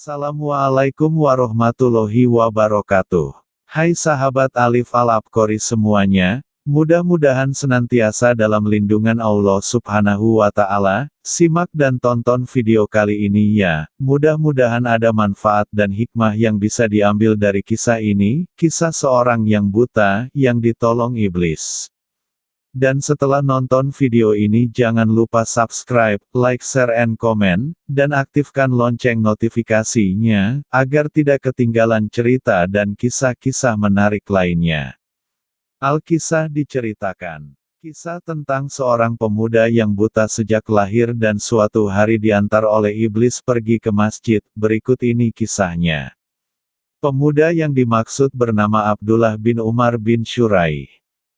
Assalamualaikum warahmatullahi wabarakatuh. Hai sahabat Alif Al-Abqori semuanya, mudah-mudahan senantiasa dalam lindungan Allah Subhanahu wa Ta'ala. Simak dan tonton video kali ini ya, mudah-mudahan ada manfaat dan hikmah yang bisa diambil dari kisah ini, kisah seorang yang buta, yang ditolong iblis. Dan setelah nonton video ini jangan lupa subscribe, like, share and comment, dan aktifkan lonceng notifikasinya, agar tidak ketinggalan cerita dan kisah-kisah menarik lainnya. Al-Kisah diceritakan. Kisah tentang seorang pemuda yang buta sejak lahir dan suatu hari diantar oleh iblis pergi ke masjid. Berikut ini kisahnya. Pemuda yang dimaksud bernama Abdullah bin Umar bin Syurai.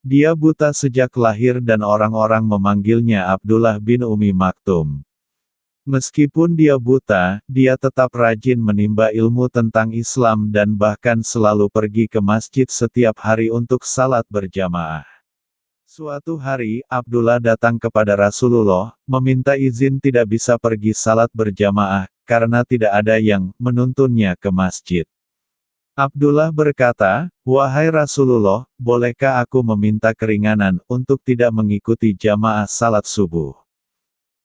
Dia buta sejak lahir dan orang-orang memanggilnya Abdullah bin Umi Maktum. Meskipun dia buta, dia tetap rajin menimba ilmu tentang Islam dan bahkan selalu pergi ke masjid setiap hari untuk salat berjamaah. Suatu hari, Abdullah datang kepada Rasulullah, meminta izin tidak bisa pergi salat berjamaah, karena tidak ada yang menuntunnya ke masjid. Abdullah berkata, "Wahai Rasulullah, bolehkah aku meminta keringanan untuk tidak mengikuti jamaah salat subuh?"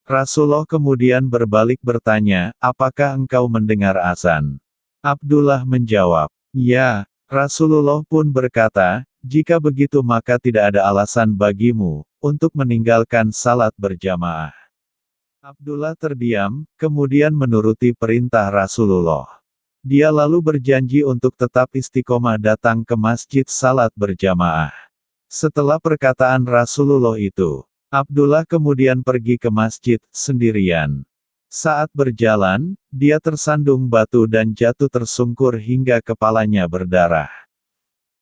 Rasulullah kemudian berbalik bertanya, "Apakah engkau mendengar azan?" Abdullah menjawab, "Ya." Rasulullah pun berkata, "Jika begitu maka tidak ada alasan bagimu untuk meninggalkan salat berjamaah." Abdullah terdiam, kemudian menuruti perintah Rasulullah. Dia lalu berjanji untuk tetap istiqomah datang ke masjid salat berjamaah. Setelah perkataan Rasulullah itu, Abdullah kemudian pergi ke masjid sendirian. Saat berjalan, dia tersandung batu dan jatuh tersungkur hingga kepalanya berdarah.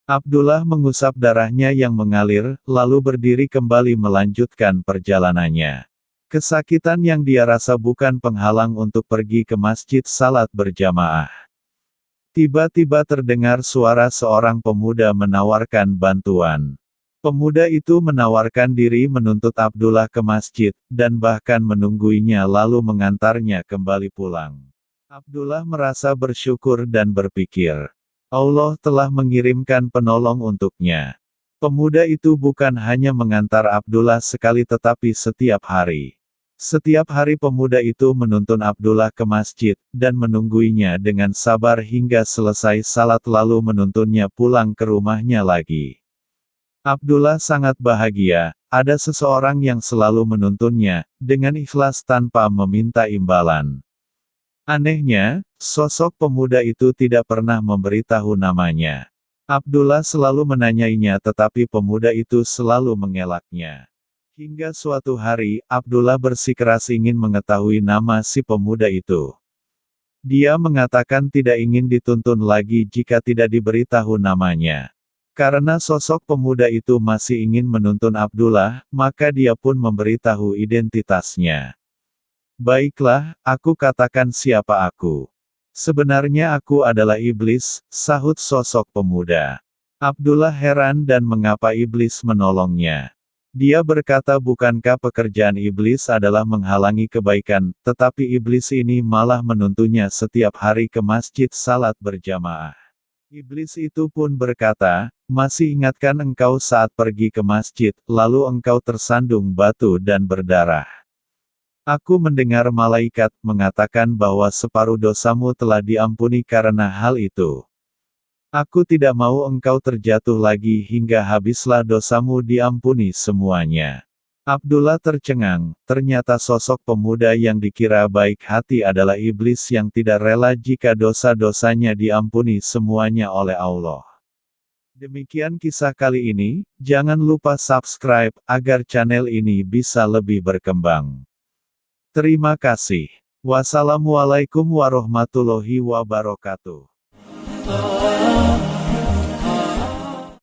Abdullah mengusap darahnya yang mengalir, lalu berdiri kembali melanjutkan perjalanannya. Kesakitan yang dia rasa bukan penghalang untuk pergi ke masjid salat berjamaah. Tiba-tiba terdengar suara seorang pemuda menawarkan bantuan. Pemuda itu menawarkan diri menuntut Abdullah ke masjid, dan bahkan menungguinya lalu mengantarnya kembali pulang. Abdullah merasa bersyukur dan berpikir, Allah telah mengirimkan penolong untuknya. Pemuda itu bukan hanya mengantar Abdullah sekali tetapi setiap hari. Setiap hari pemuda itu menuntun Abdullah ke masjid, dan menungguinya dengan sabar hingga selesai salat lalu menuntunnya pulang ke rumahnya lagi. Abdullah sangat bahagia, ada seseorang yang selalu menuntunnya, dengan ikhlas tanpa meminta imbalan. Anehnya, sosok pemuda itu tidak pernah memberitahu namanya. Abdullah selalu menanyainya tetapi pemuda itu selalu mengelaknya. Hingga suatu hari, Abdullah bersikeras ingin mengetahui nama si pemuda itu. Dia mengatakan tidak ingin dituntun lagi jika tidak diberitahu namanya. Karena sosok pemuda itu masih ingin menuntun Abdullah, maka dia pun memberitahu identitasnya. "Baiklah, aku katakan siapa aku. Sebenarnya aku adalah iblis," sahut sosok pemuda. Abdullah heran dan mengapa iblis menolongnya. Dia berkata, "Bukankah pekerjaan iblis adalah menghalangi kebaikan, tetapi iblis ini malah menuntunnya setiap hari ke masjid salat berjamaah." Iblis itu pun berkata, "Masih ingatkah engkau saat pergi ke masjid, lalu engkau tersandung batu dan berdarah? Aku mendengar malaikat mengatakan bahwa separuh dosamu telah diampuni karena hal itu. Aku tidak mau engkau terjatuh lagi hingga habislah dosamu diampuni semuanya." Abdullah tercengang, ternyata sosok pemuda yang dikira baik hati adalah iblis yang tidak rela jika dosa-dosanya diampuni semuanya oleh Allah. Demikian kisah kali ini, jangan lupa subscribe, agar channel ini bisa lebih berkembang. Terima kasih. Wassalamualaikum warahmatullahi wabarakatuh.